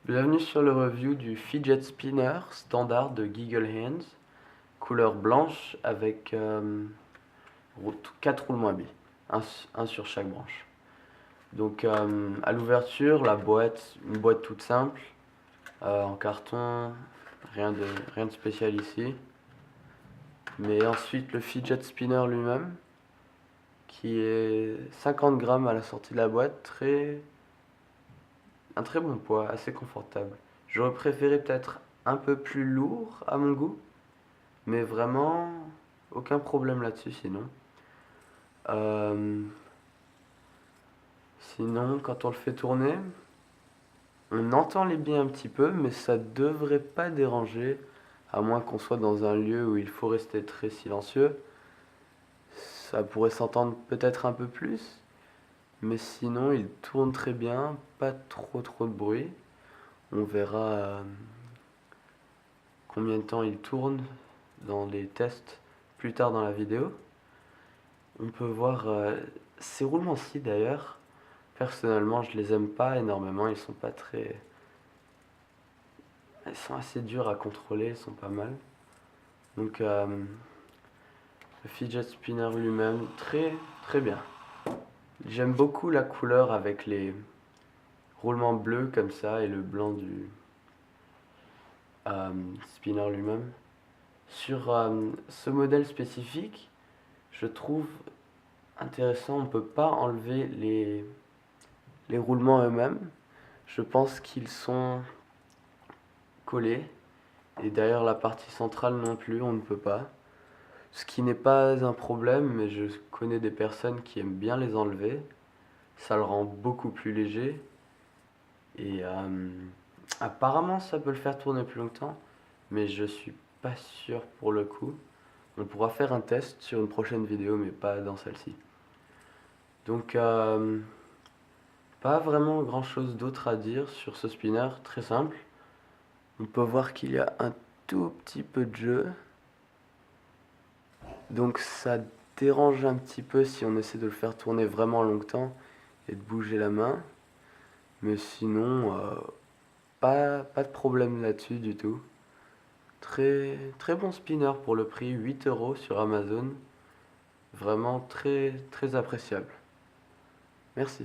Bienvenue sur le review du Fidget Spinner standard de Giggle Hands, couleur blanche avec 4 roulements à billes, un sur chaque branche. Donc à l'ouverture, la boîte, une boîte toute simple, en carton, rien de spécial ici. Mais ensuite le Fidget Spinner lui-même, qui est 50 grammes à la sortie de la boîte, un très bon poids, assez confortable. J'aurais préféré peut-être un peu plus lourd à mon goût, mais vraiment aucun problème là-dessus sinon. Euh, Sinon, quand on le fait tourner, on entend les billes un petit peu, mais ça devrait pas déranger, à moins qu'on soit dans un lieu où il faut rester très silencieux. Ça pourrait s'entendre peut-être un peu plus, mais sinon il tourne très bien, pas trop de bruit. On verra combien de temps il tourne dans les tests plus tard dans la vidéo. On peut voir ces roulements-ci d'ailleurs. Personnellement, je les aime pas énormément. Ils sont pas très. Ils sont assez durs à contrôler. Ils sont pas mal. Donc, le fidget spinner lui-même, très bien. J'aime beaucoup la couleur avec les roulements bleus comme ça et le blanc du spinner lui-même. Sur ce modèle spécifique, je trouve intéressant. On peut pas enlever les roulements eux-mêmes. Je pense qu'ils sont collés. Et d'ailleurs la partie centrale non plus, on ne peut pas. Ce qui n'est pas un problème, mais je connais des personnes qui aiment bien les enlever. Ça le rend beaucoup plus léger. Et apparemment ça peut le faire tourner plus longtemps. Mais je suis pas sûr pour le coup. On pourra faire un test sur une prochaine vidéo, mais pas dans celle-ci. Donc pas vraiment grand chose d'autre à dire sur ce spinner, très simple. On peut voir qu'il y a un tout petit peu de jeu. Donc ça dérange un petit peu si on essaie de le faire tourner vraiment longtemps et de bouger la main. Mais sinon, pas de problème là-dessus du tout. Très bon spinner pour le prix, 8 € sur Amazon. Vraiment très appréciable. Merci.